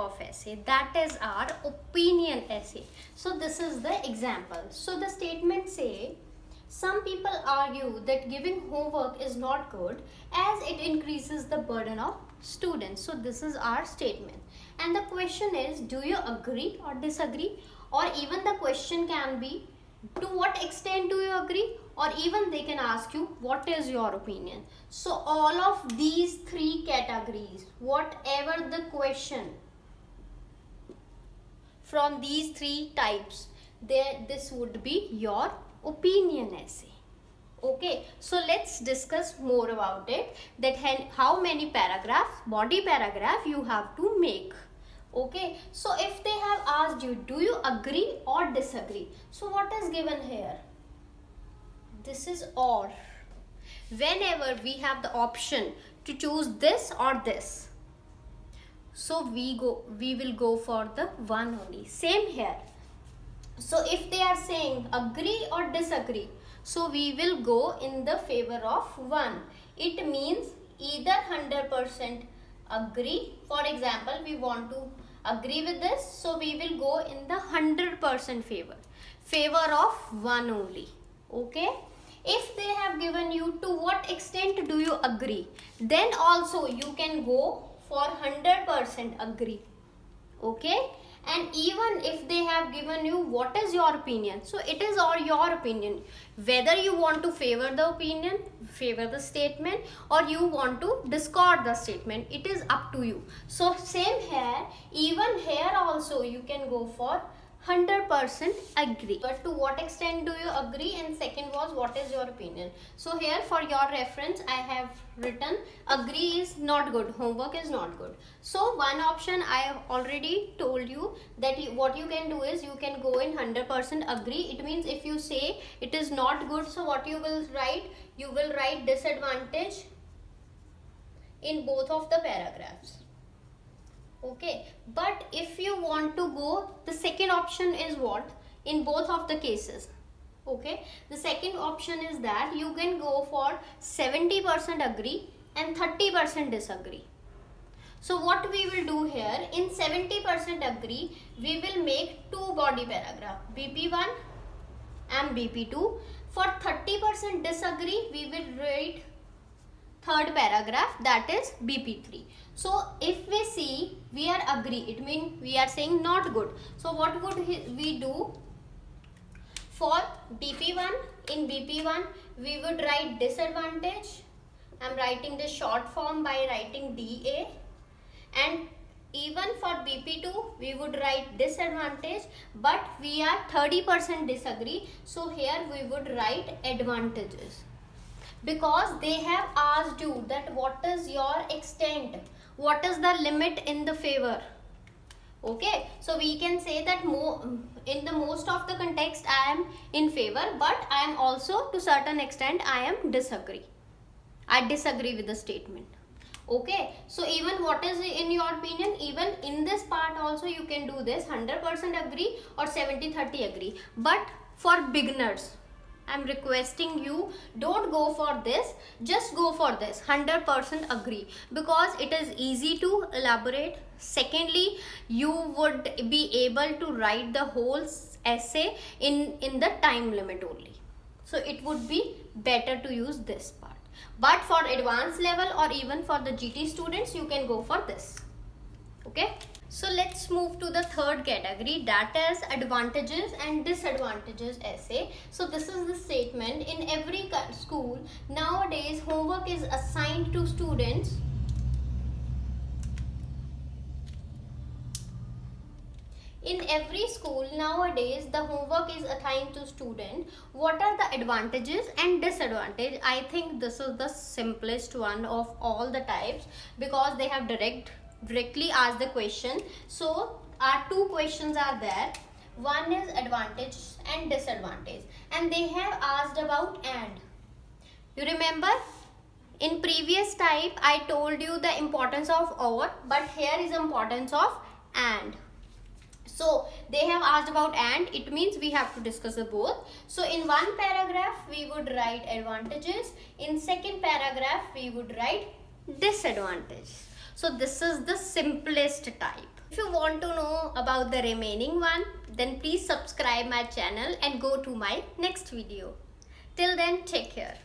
of essay, that is our opinion essay. So this is the example. So the statement say, some people argue that giving homework is not good as it increases the burden of students. So this is our statement. And the question is, do you agree or disagree? Or even the question can be, to what extent do you agree? Or even they can ask you, what is your opinion? So all of these three categories, whatever the question from these three types, this would be your opinion essay. Okay, so let's discuss more about it, that how many body paragraph you have to make. Okay, so if they have asked you, do you agree or disagree? So what is given here? This is or. Whenever we have the option to choose this or this, so we will go for the one only. Same here. So if they are saying agree or disagree, so we will go in the favor of one. It means either 100% agree. For example, we want to agree with this, so we will go in the 100% favor of one only. Okay. If they have given you, to what extent do you agree, then also you can go for 100% agree. Okay. And even if they have given you, what is your opinion, so it is all your opinion, whether you want to favor the statement, or you want to discard the statement, it is up to you. So same here, even here also you can go for 100% agree. But to what extent do you agree, and second was, what is your opinion. So here for your reference I have written, agree is not good, homework is not good. So one option I already told you, that what you can do is you can go in 100% agree. It means if you say it is not good, so what you will write, you will write disadvantage in both of the paragraphs. Okay, but if you want to go, the second option is what, in both of the cases. Okay, the second option is that you can go for 70% agree and 30% disagree. So what we will do here, in 70% agree, we will make two body paragraph, BP1 and BP2. For 30% disagree, we will write third paragraph, that is BP3. So if we see we are agree, it means we are saying not good. So what would we do? For BP1, in BP1 we would write disadvantage. I am writing the short form by writing DA. And even for BP2 we would write disadvantage, but we are 30% disagree, so here we would write advantages. Because they have asked you that what is your extent, what is the limit in the favor. Okay, so we can say that in the most of the context I am in favor, but I am also to certain extent I am disagree. I disagree with the statement. Okay, so even what is in your opinion, even in this part also you can do this 100% agree or 70-30 agree. But for beginners, I am requesting you, don't go for this, just go for this 100% agree, because it is easy to elaborate. Secondly, you would be able to write the whole essay in the time limit only. So it would be better to use this part. But for advanced level or even for the GT students, you can go for this. Okay. So let's move to the third category, that is advantages and disadvantages essay. So this is the statement, in every school nowadays homework is assigned to students In every school nowadays, the homework is assigned to student. What are the advantages and disadvantages? I think this is the simplest one of all the types because they have directly asked the question. So our two questions are there. One is advantage and disadvantage, and they have asked about and. You remember? In previous type, I told you the importance of or, but here is the importance of and. So they have asked about and, it means we have to discuss the both. So in one paragraph, we would write advantages. In second paragraph, we would write disadvantages. So this is the simplest type. If you want to know about the remaining one, then please subscribe my channel and go to my next video. Till then, take care.